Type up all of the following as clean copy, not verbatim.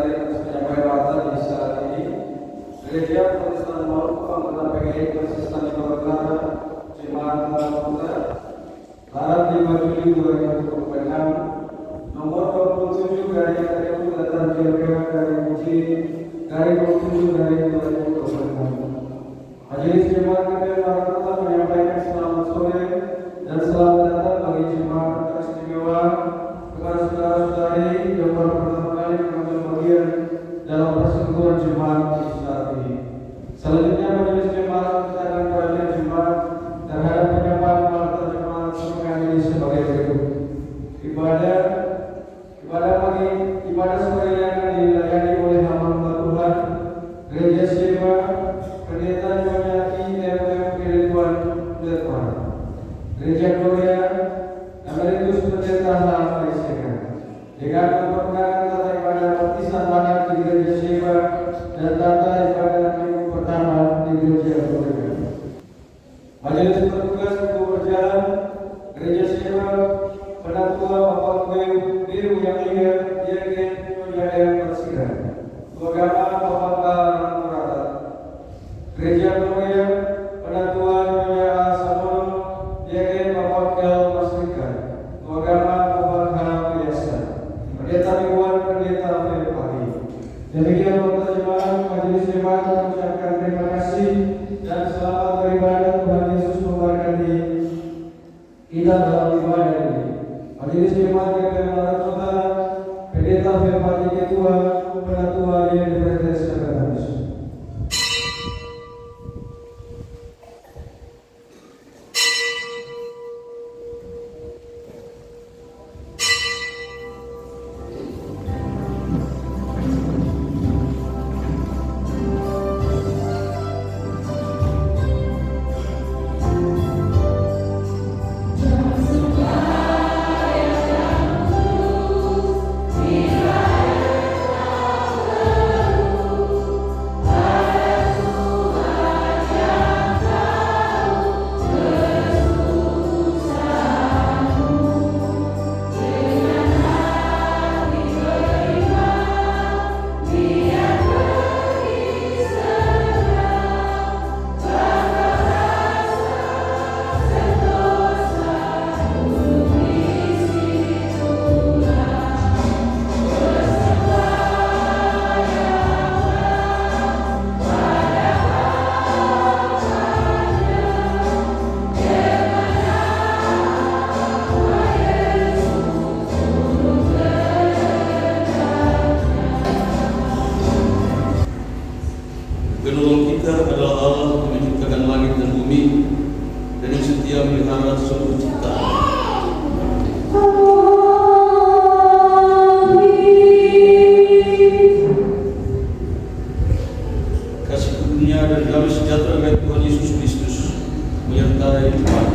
sekali atas penyampaian warta di saat ini. Gereja Protestan Maluku anggota PGRI Konsisten di Bogor, Jemaat Maluku, Barat 5 Juli 2026, nomor 27 dari KPU Data JLPH dari Uji dari 27 dari 2026. Majelis Jemaat KPU Maluku menyampaikan selamat sore dan selamat datang bagi jemaat teristimewa kepada saudara-saudari yang baru pertama kali mengambil bagian dalam persekutuan jemaat di saat ini. Selanjutnya majelis jemaat kita akan perhatian jemaat terhadap penyampaian warta jemaat sungai ini sebagai berikut. Ibadah sore yang akan dilayani oleh hamba Tuhan Gereja Siema Pendeta Nyonya IMM Ridwan Detwan, Gereja Gloria Emeritus Pendeta H.A.I.S.E.K. dengan memperkenalkan tata ibadah baptisan anak di Gereja Siema dan tata ibadah minggu pertama di Gereja Gloria. Majelis bertugas untuk berjalan Gereja Siema Penatua Bapak Biru yang lihat Dirjen Nyonya Persida Agama Bapak Rata Gereja Gloria Penatua Nyonya A. Samono Dirjen Bapak L. Masrika Agama Bapak H. Biasa Pendeta Mingguan Pendeta Pagi. Demikian warta jemaat. Majelis jemaat mengucapkan terima kasih dan selamat beribadah. Tuhan Yesus memberkati kita dalam ibadah ini. Majelis jemaat GPM Maranatha, Pendeta Pagi Ketua, Penatua Universitas Sekretaris. Penolong kita adalah Allah yang menciptakan langit dan bumi dan yang setia melihara seluruh ciptaan. Kasih karunia dan damai sejahtera dari Tuhan Yesus Kristus menyertai Tuhan.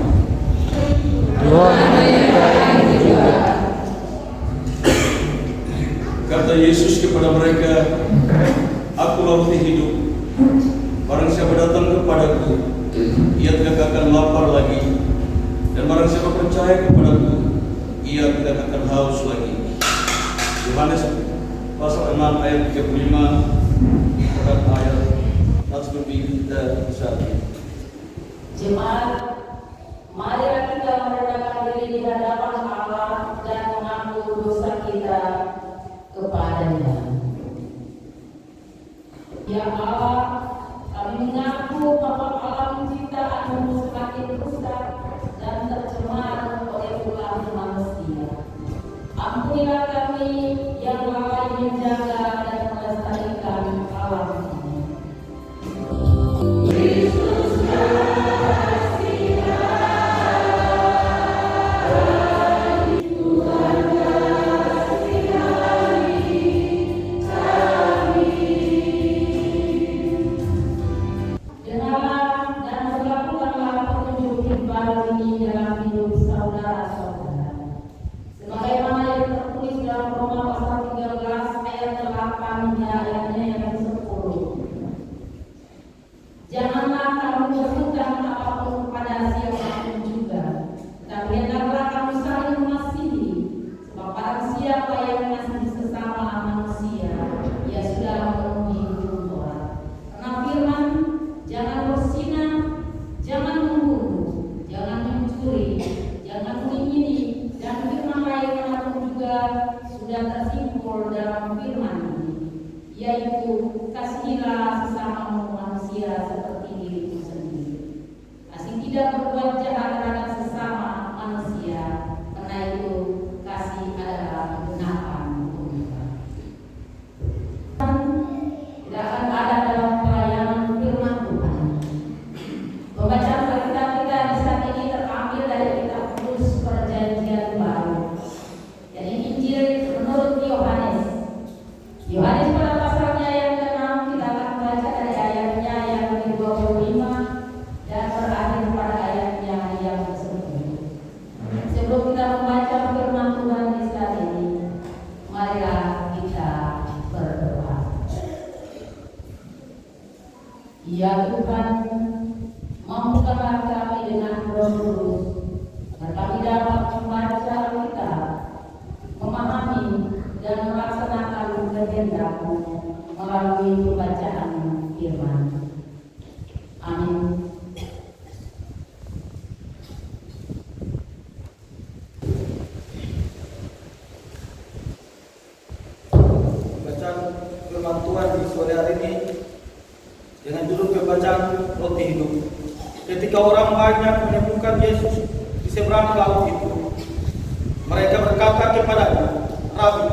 Kata Yesus kepada mereka, "Akulah roti hidup. Barang siapa datang kepadaku, ia tidak akan lapar lagi, dan barang siapa percaya kepadaku, ia tidak akan haus lagi." Yohanes pasal 6 ayat 35 pada ayat Nasruddin kita saat ini. Jemaat, marilah kita merendahkan diri di hadapan Allah dan mengaku dosa kita kepadanya. Ya Allah, kami mengaku bahwa alam penciptaanmu semakin rusak dan tercemar oleh ulah manusia. Ampunilah kami yang lalai menjaga dan melestarikan alam ini. Janganlah kamu berhutang apapun kepada siapapun juga, tetapi hendaklah kamu saling mengasihi, sebab barang siapa yang mengasihi sesama manusia, yaitu kasihilah sesamamu manusia seperti dirimu sendiri. Kasih tidak berbuat jahat terhadap sesama manusia, karena itu kasih adalah kebenaran untuk kita. Tidak akan ada dalam pelayanan firman Tuhan. Pembacaan Alkitab kita di saat ini terambil dari kitab Kudus Perjanjian Baru. Jadi Injil menurut Yohanes. Yohanes pada pasalnya yang ke-6 kita akan membaca dari ayatnya yang ke-25 dan berakhir pada ayatnya yang ke-10. Sebelum kita membaca firman Tuhan di saat ini, marilah kita berdoa. Ya Tuhan, mampukanlah kami dengan Roh Kudus agar kami dapat membaca Alkitab, memahami dan melaksanakan kehendak-Mu melalui pembacaan firman. Amin. Bacaan firman Tuhan di sore hari ini dengan judul pembacaan Roti Hidup. Ketika orang banyak menemukan Yesus di seberang laut itu, mereka berkata kepadanya, "Rabi,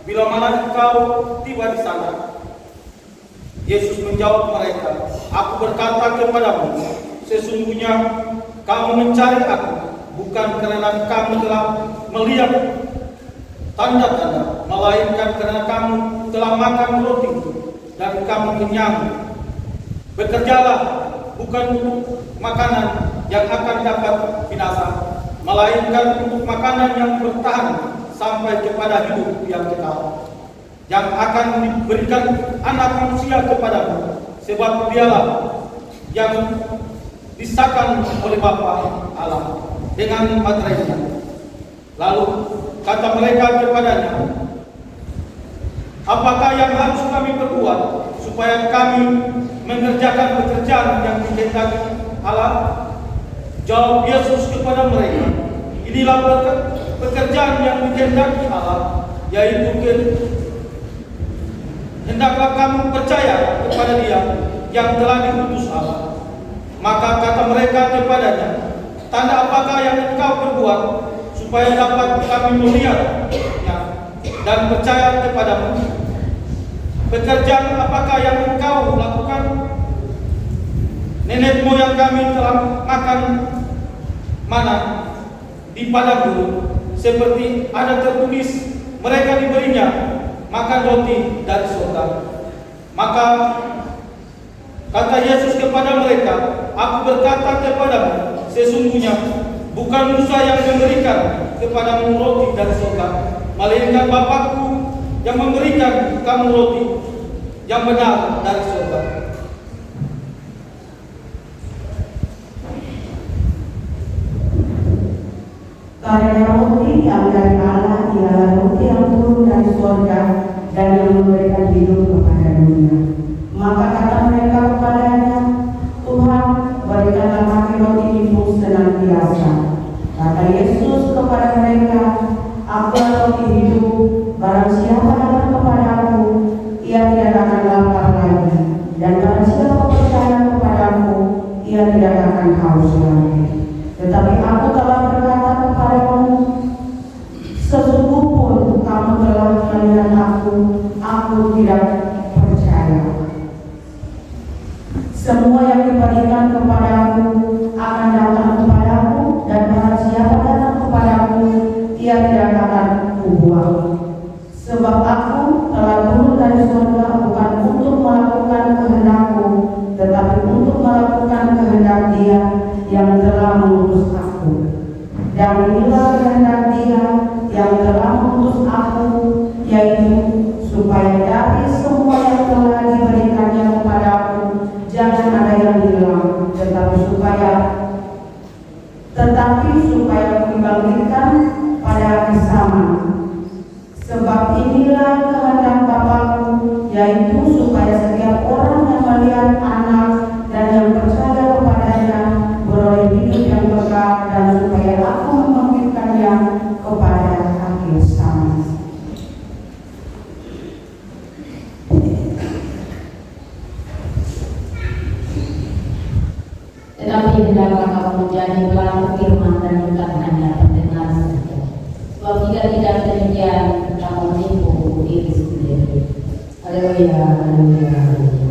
bila mana engkau tiba di sana?" Yesus menjawab mereka, "Aku berkata kepadamu, sesungguhnya kamu mencari Aku bukan karena kamu telah melihat tanda-tanda, melainkan karena kamu telah makan roti itu dan kamu kenyang. Bekerjalah bukan untuk makanan yang akan dapat binasa, melainkan untuk makanan yang bertahan sampai kepada hidup yang kekal, yang akan diberikan Anak Manusia kepadamu, sebab Dialah yang disahkan oleh Bapa Allah dengan materainya." Lalu kata mereka kepadanya, "Apakah yang harus kami perbuat supaya kami mengerjakan pekerjaan yang dikehendaki Allah?" Jawab Yesus kepada mereka, "Inilah pekerjaan yang dikehendaki Allah, yaitu hendaklah kamu percaya kepada Dia yang telah diutus Allah." Maka kata mereka kepadanya, "Tanda apakah yang engkau perbuat supaya dapat kami melihatnya dan percaya kepadamu? Pekerjaan apakah yang engkau lakukan? Nenek moyang kami telah makan mana di padang gurun, seperti ada tertulis, mereka diberinya makan roti dari surga." Maka kata Yesus kepada mereka, "Aku berkata kepadamu, sesungguhnya bukan Musa yang memberikan kepadamu roti dari surga, melainkan Bapa-Ku yang memberikan kamu roti yang benar dari surga. Karena roti yang dari Allah ialah roti yang turun dari surga dan yang memberikan hidup kepada dunia. Maka kata mereka kepadanya, "Tuhan, berikanlah kami roti itu senantiasa." Kata Yesus kepada mereka, "Aku roti hidup, barang siapa datang kepadaku, ia tidak akan lapar lagi, dan barang siapa percaya kepadaku, ia tidak akan haus lagi. Tetapi aku telah berkata kepadamu, sesungguh pun kamu telah melihat aku tidak percaya. Semua yang diberikan kepadaku akan datang kepadaku, dan barang siapa datang kepadaku, ia tidak akan kubuang. Sebab aku telah turun dari surga bukan untuk melakukan kehendak-Ku, tetapi untuk melakukan kehendak Dia yang telah mengutus aku. Dan inilah kehendak Dia yang telah mengutus aku, yaitu supaya dari semua yang telah diberikannya kepadaku jangan ada yang hilang, tetapi supaya dibangkitkan pada hari sama. Sebab inilah kehendak Bapa-Ku, yaitu supaya setiap orang yang melihat Anak dan yang percaya kepadanya beroleh hidup yang kekal, dan supaya Aku membangkitkannya kepada akhir zaman." tetapi hendaklah kamu menjadi pelaku firman dan bukan hanya pendengar saja. Sebab jika tidak demikian, kamu menipu diri sendiri. Haleluya, haleluya, haleluya.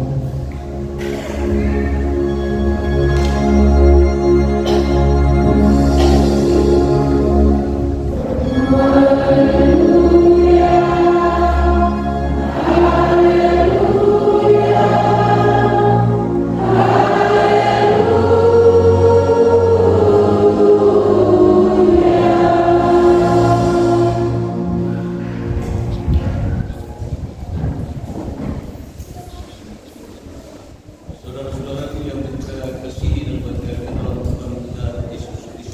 Saudara-saudaraku yang kita kasihi dan berbahagia dalam Tuhan kita Yesus Kristus.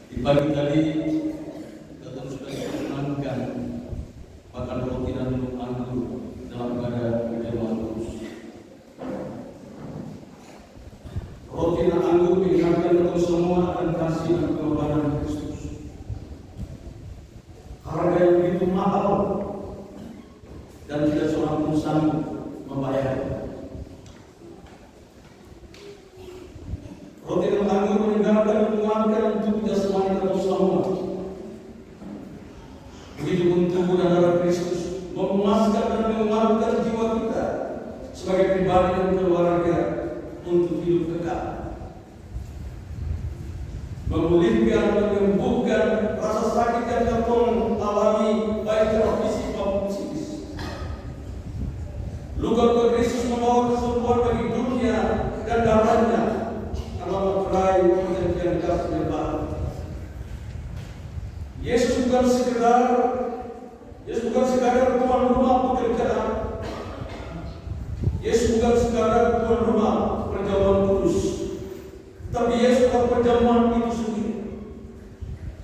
Di pagi tadi kita sudah diperkenankan makan roti dan minum anggur dalam keadaan perjamuan kudus. Roti dan anggur mengingatkan kita semua akan kasih dan pengorbanan Kristus. Harga yang begitu mahal dan tidak seorang pun sanggup membayar. Roti dan anggur meninggalkan dan menguatkan untuk jasmani kita semua. Begitu pun tubuh dan darah Kristus memuaskan dan menguatkan jiwa kita sebagai pribadi dan keluarga untuk hidup kekal. Memulihkan dan menyembuhkan rasa sakit yang kita alami baik secara fisik maupun psikis. Luka Kristus membawa kesembuhan bagi dunia dan darahnya dalam mempelai perjanjian kasih baru. Yesus bukan sekadar tuan rumah pekerjaan. Yesus bukan sekadar tuan rumah perjamuan kudus. Tapi Yesus adalah perjamuan itu sendiri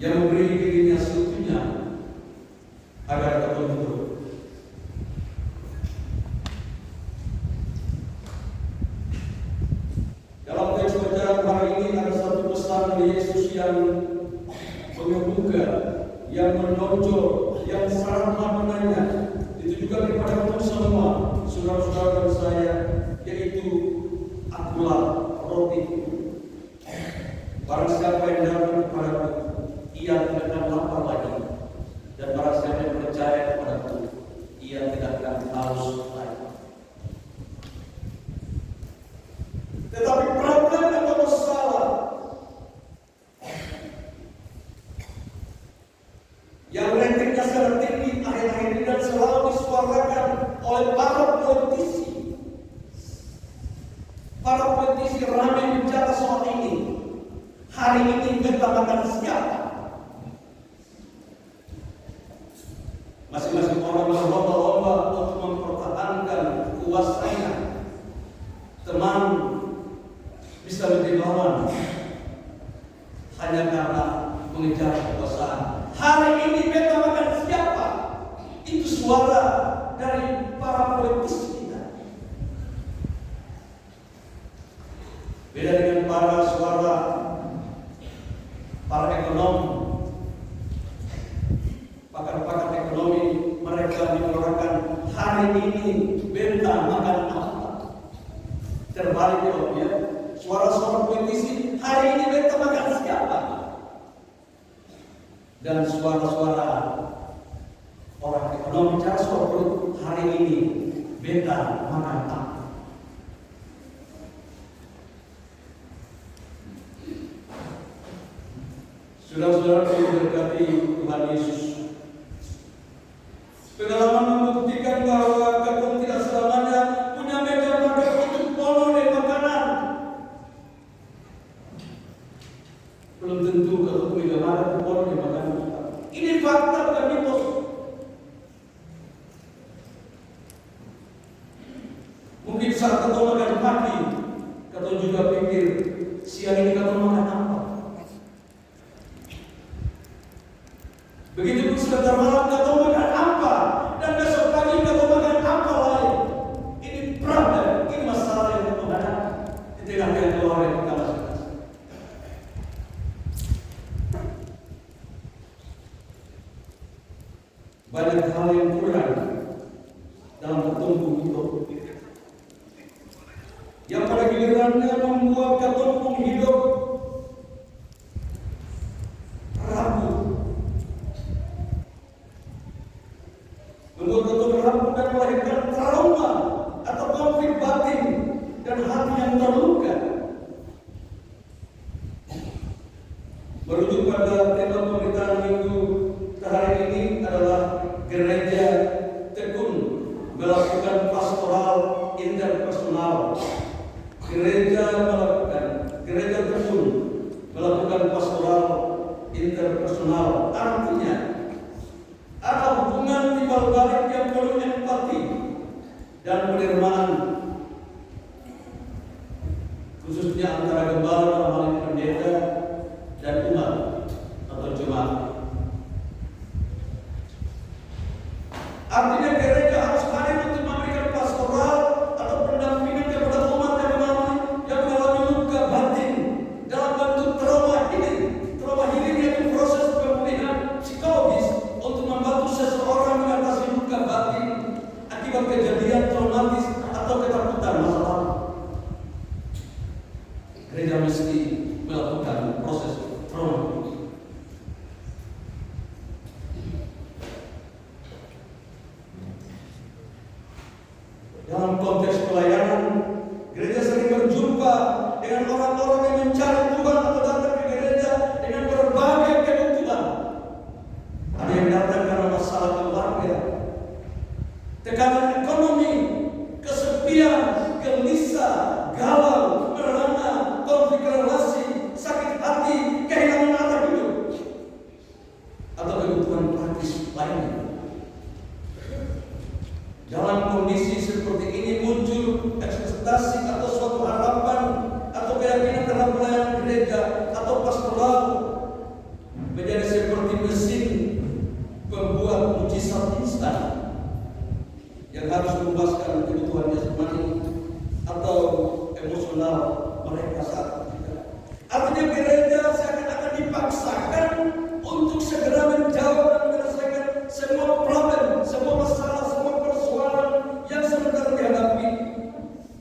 yang memberi dirinya seutuhnya agar kita hidup. Dalam teks bacaan hari ini ada satu pesan dari Yesus yang mengemuka, yang menonjol, yang sangat maknanya ditujukan kepada kita semua, saudara-saudara dan saya, yaitu akulah roti. Barang siapa yang datang kepadaku, ia tidak akan lapar lagi, dan barang siapa yang percaya kepadaku, ia tidak akan haus lagi. Tetapi problem atau masalah yang ratingnya sangat tinggi akhir-akhir ini dan selalu disuarakan oleh para politisi. Para politisi ramai bicara soal ini. Hari ini kita makan siapa? Masing-masing orang berlomba-lomba untuk mempertahankan kuasanya. Teman bisa menjadi lawan hanya karena mengejar kekuasaan. Hari ini kita makan siapa? Itu suara dari para politisi kita. Beda dengan para suara para ekonom, pakar-pakar ekonomi, mereka menyuarakan hari ini beta makan apa? Terbalik ya, suara-suara politisi hari ini beta makan siapa? Dan suara-suara orang ekonomi cara suara politik hari ini beta makan apa? Saudara-saudara yang berkati Tuhan Yesus, pengalaman membuktikan bahwa kita tidak selamanya punya meja makan untuk penuh dengan makanan. Belum tentu kalau meja makan itu penuh dengan makanan kita. Ini fakta bukan mitos. Mungkin saat kita makan pagi, kita juga pikir siang ini kita makan apa? Begitu pun sebentar malam kita makan apa, dan besok pagi kita makan apa lain. Ini problem, ini masalah yang kita hadapi di tengah keluarga kita masing-masing. Banyak hal yang kurang dalam bertumbuh hidup. gilirannya membuat ketumpung hidup rapuh, membuat ketumpung rapuh dan melahirkan trauma atau konflik batin dan hati yang terluka. Merujuk pada tema pemberitaan minggu hari ini adalah gereja tekun melakukan pastoral interpersonal. Gereja tekun melakukan pastoral interpersonal. Artinya ada hubungan timbal balik yang penuh empati dan penerimaan, khususnya antara gembala dalam hal ini pendeta dan umat atau jemaat. Artinya gereja harus hadir untuk memberikan pastoral atau pendampingan kepada umat yang mengalami luka batin dalam bentuk trauma healing yaitu proses pemulihan psikologis untuk membantu seseorang mengatasi luka batin akibat kejadian traumatis atau ketakutan masa lalu. Gereja mesti melakukan proses trauma. Dalam konteks pelayanan, gereja sering berjumpa dengan orang-orang yang mencari Tuhan atau datang ke gereja dengan berbagai kebutuhan. Ada yang datang karena masalah keluarga, tekanan ekonomi, kesepian, gelisah, galau, merana, konflik relasi, sakit hati, kehilangan arah hidup, atau kebutuhan praktis lainnya. Dalam kondisi seperti ini muncul ekspektasi atau suatu harapan atau keyakinan dalam pelayanan gereja atau pastoral menjadi seperti mesin pembuat mujizat instan yang harus memuaskan kebutuhan jasmani atau emosional mereka saat itu. Artinya gereja seakan-akan dipaksakan untuk segera menjawab dan menyelesaikan semua problem, semua masalah, semua persoalan yang sebentar dihadapi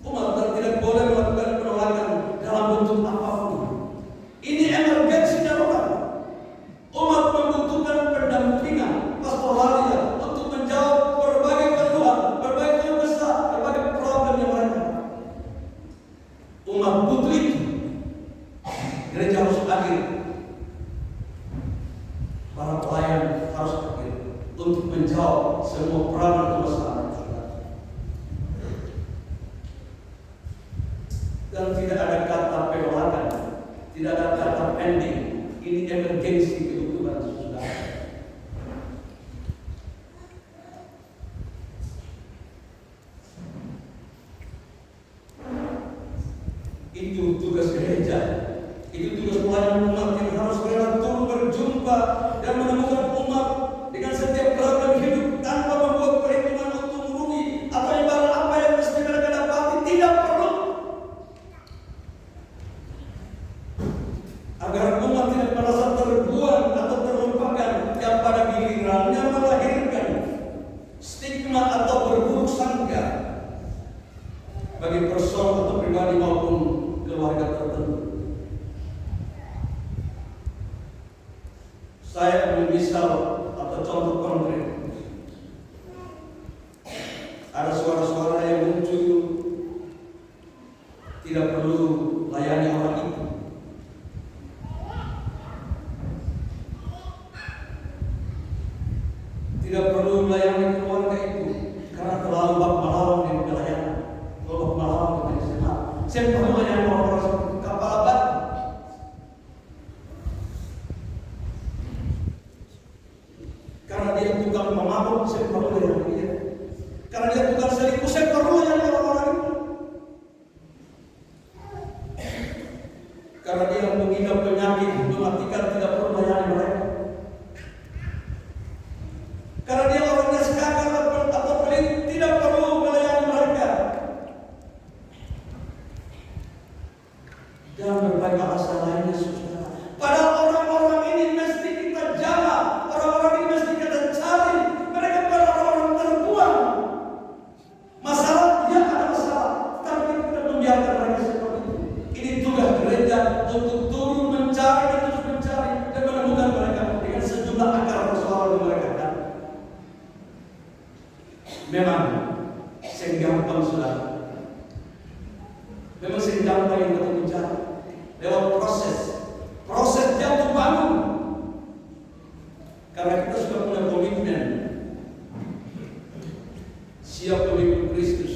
umat dan tidak boleh melakukan penolakan dalam bentuk apapun. Ini emergensi darurat. Umat membutuhkan pendampingan pastoralia untuk menjawab berbagai keluhan, berbagai keluh kesah, berbagai problem yang mereka. Umat butuh itu. Gereja harus hadir. Para pelayan harus hadir untuk menjawab semua problem dan masalah. Dan tidak ada kata penolakan, tidak ada kata pending. Ini emergensi kebutuhan saudara. Itu tugas gereja, itu tugas pelayanan umat yang harus rela turun berjumpa dan menemukan umat dengan setiap problem hidup tanpa membuat perhitungan untung rugi atau ibarat apa yang mesti mereka dapati. Tidak perlu, agar umat tidak merasa terbuang atau terlupakan yang pada gilirannya melahirkan stigma atau berburuk sangka bagi person atau pribadi maupun keluarga tertentu. Saya ambil misal atau contoh konkret. Ada suara-suara yang muncul, tidak perlu layani orang itu. Tidak perlu layani keluarga itu karena terlalu bak melawan yang pelayanan. Kalau bak melawan kepada jemaat, saya perlu layani orang-orang seperti kepala batu. Karena dia tukang memabuk, saya perlu layani dia. Karena dia tukang selingkuh, saya perlu layani orang-orang itu. Karena dia mengidap penyakit mematikan, tidak perlu layani mereka. Karena dia orangnya sekakan atau pelit, tidak perlu melayani mereka. Dan berbagai alasan lainnya saudara. Padahal orang-orang ini mesti kita jaga, orang-orang ini mesti kita cari. Mereka bukan orang-orang terbuang. Memang sing gampang sudah. Memang sing gampang yang kita bicara lewat proses jatuh bangun. Karena kita sudah punya komitmen siap mengikut Kristus,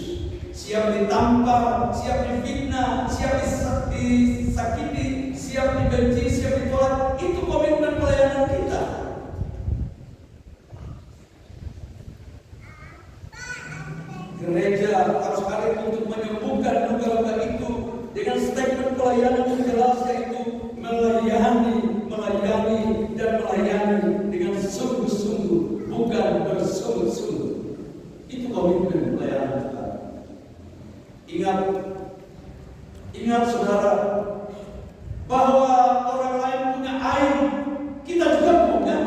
siap ditampar, siap difitnah, siap disakiti, siap dibenci, siap ditolak. Itu komitmen pelayanan kita. Gereja harus hadir untuk menyembuhkan luka-luka itu dengan statement pelayanan yang jelas, yaitu melayani dan melayani dengan sungguh-sungguh, bukan bersungguh-sungguh. Itu komitmen pelayanan kita. Ingat saudara, bahwa orang lain punya aib, kita juga punya.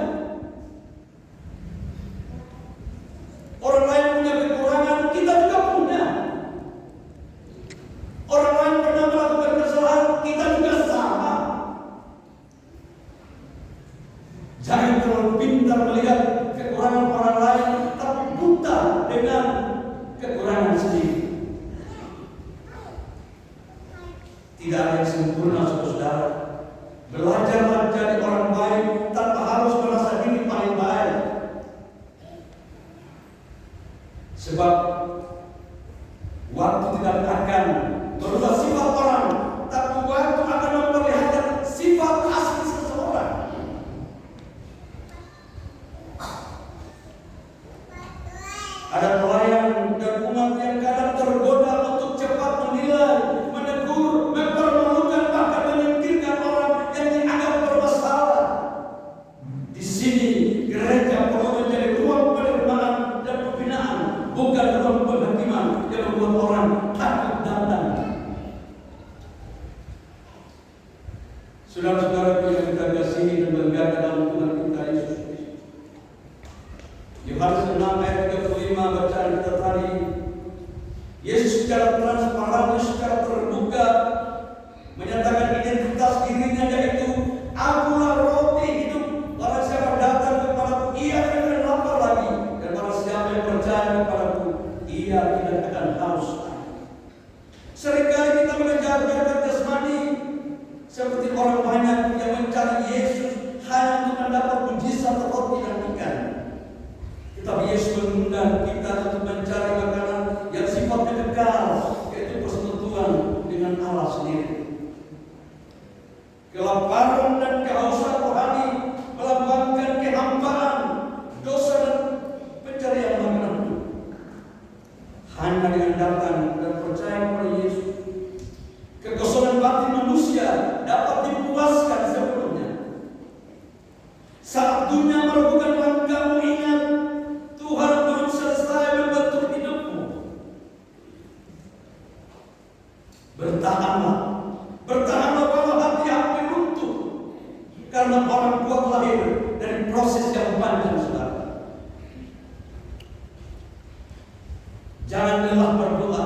Orang lain punya kekurangan, kita juga punya. Orang lain pernah melakukan kesalahan, kita juga sama. Jangan terlalu pintar melihat kekurangan orang lain, tapi buta dengan kekurangan sendiri. Tidak ada yang sempurna, saudara. Belajarlah jadi orang baik tanpa harus merasa diri paling baik. Sebab waktu tidak akan merubah sifat orang, tapi waktu akan memperlihatkan sifat asli seseorang. Ada pelayan dan umat yang kadang tergoda untuk cepat menilai, menegur, mempermalukan, bahkan menyingkirkan orang yang dianggap bermasalah. Di sini gereja perlu menjadi ruang penerimaan dan pembinaan, bukan ruang penghakiman yang membuat orang takut datang. Saudara-saudara yang kita kasihi dan banggakan dalam Tuhan kita Yesus Kristus. Yohanes 6 ayat 35 bacaan kita tadi, Yesus secara transparan, secara terbuka menyatakan identitas dirinya, yaitu Akulah roti hidup. Barang siapa datang kepadaku, ia akan lapar lagi, dan barang siapa yang percaya kepadaku, ia tidak akan haus lagi. Seringkali kita mengejar jasmani seperti orang banyak yang mencari Yesus hanya untuk mendapat mujizat roti dan ikan. Tetapi Yesus mengundang kita untuk mencari makanan yang sifatnya kekal, yaitu persekutuan dengan Allah sendiri. Kelaparan dan kehausan rohani melambangkan kehambaan, dosa dan pencarian makanan itu. Hanya dengan datang dan percaya kepada Yesus, kekosongan batin manusia dapat dipuaskan sepenuhnya. Saat dunia melakukan langkahmu, ingat Tuhan belum selesai membentuk hidupmu. Bertahanlah walau hati-hati runtuh, karena orang kuat lahir dari proses yang panjang, saudara. Jangan lelah berdoa,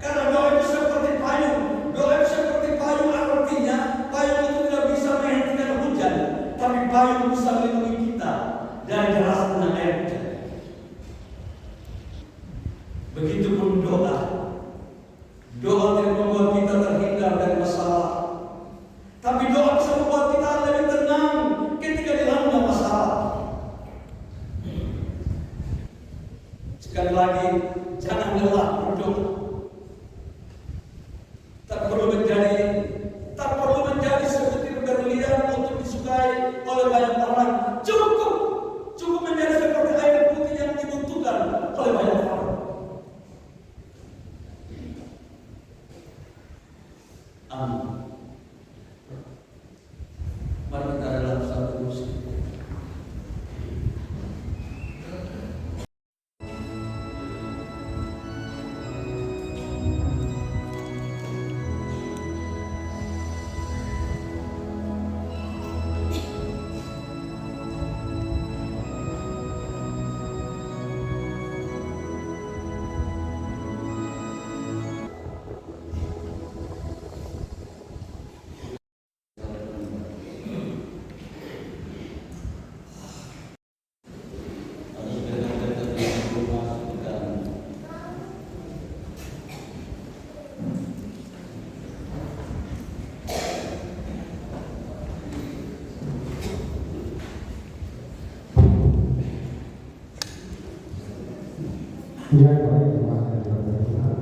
karena doa itu seperti payung. Artinya payung itu tidak bisa menghentikan hujan, tapi payung bisa melindungi kita dari derasnya air hujan. Begitupun doa tidak membuat kita terhindar dari masalah, tapi doa bisa membuat kita lebih tenang ketika dilanda masalah. Sekali lagi, jangan lelah berdoa. Tak perlu menjadi sebutir berlian untuk disukai oleh banyak orang. Cukup menjadi seperti air putih yang dibutuhkan oleh banyak orang. Amin. Mari kita dalam satu musik. Dia baik kepada Tuhan.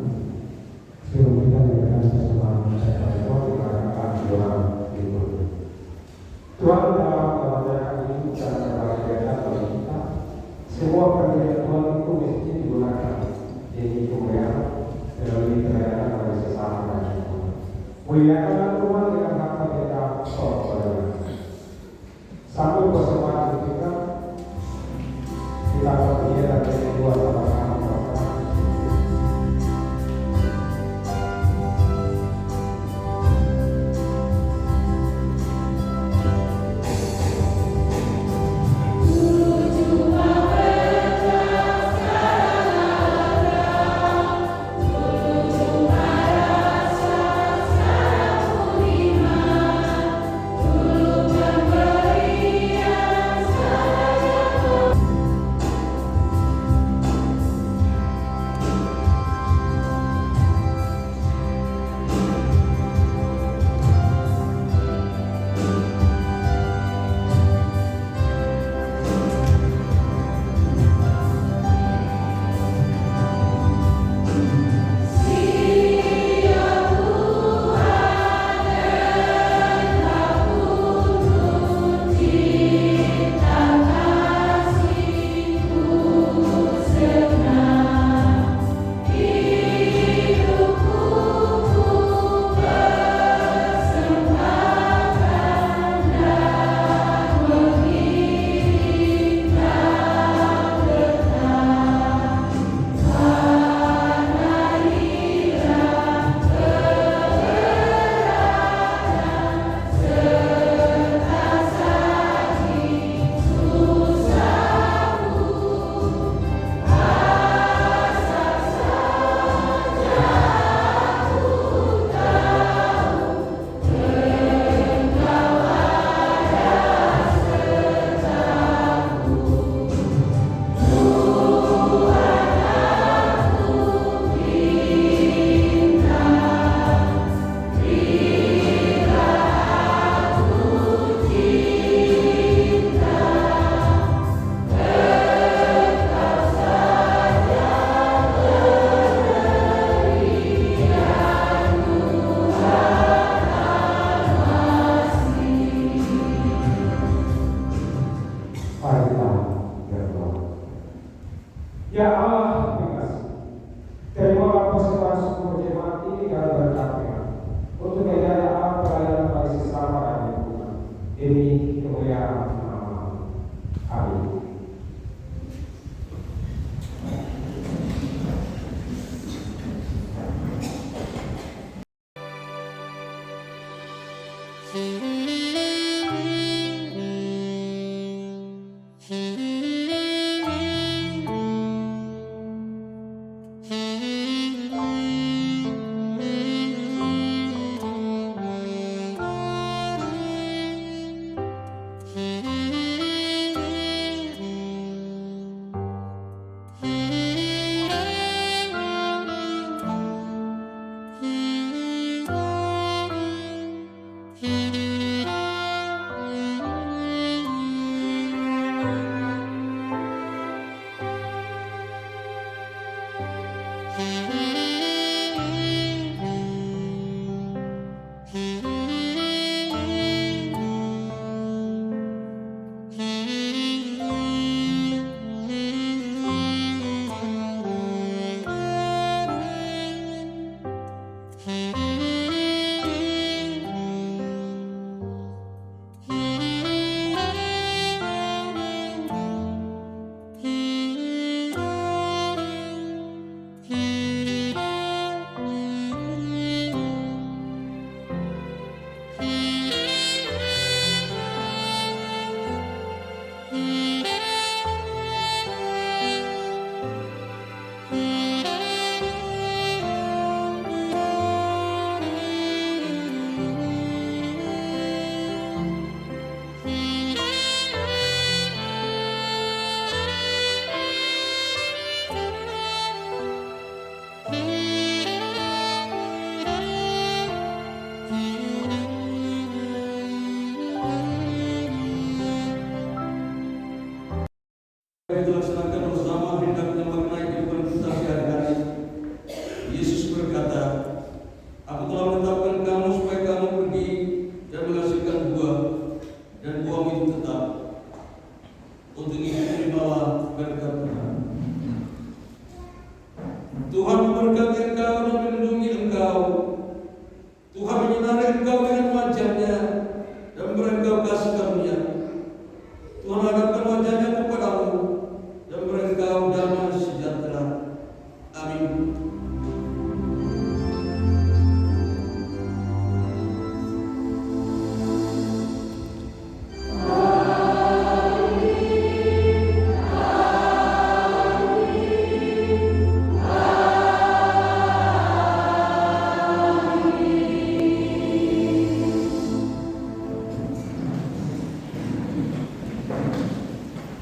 Sebelum kita memberikan sesuatu saya mengatakan doa itu. Tuhan dalam kebahagiaan ini dan kebahagiaan bagi kita. Semua pemberian Tuhan itu mesti digunakan jadi kemuliaan melalui kebaikan bagi sesama bagi Tuhan. Muliakanlah Tuhan dengan harta kita kepada satu persembahan kita bersedia dan kedua sama-sama. Ya Allah, terima kasih. Terimalah persembahan syukur jemaat ini dalam berkatnya untuk kejayaan pelayanan bagi sesama dan lingkungan. Demi kemuliaan nama. Amin. Mm-hmm. Kita laksanakan bersama hendaknya mengenai kehidupan kita sehari-hari. Yesus berkata, Aku telah menetapkan kamu supaya kamu pergi dan menghasilkan buah, dan buah itu tetap. Untuk itu terimalah berkat Tuhan. Tuhan memberkati engkau dan melindungi engkau. Tuhan menyinari engkau dengan wajah-Nya dan memberi engkau kasih karunia. Tuhan hadapkan wajah-Nya kepadamu dan memberi engkau damai sejahtera. Amin.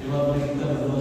Mari kita berdoa.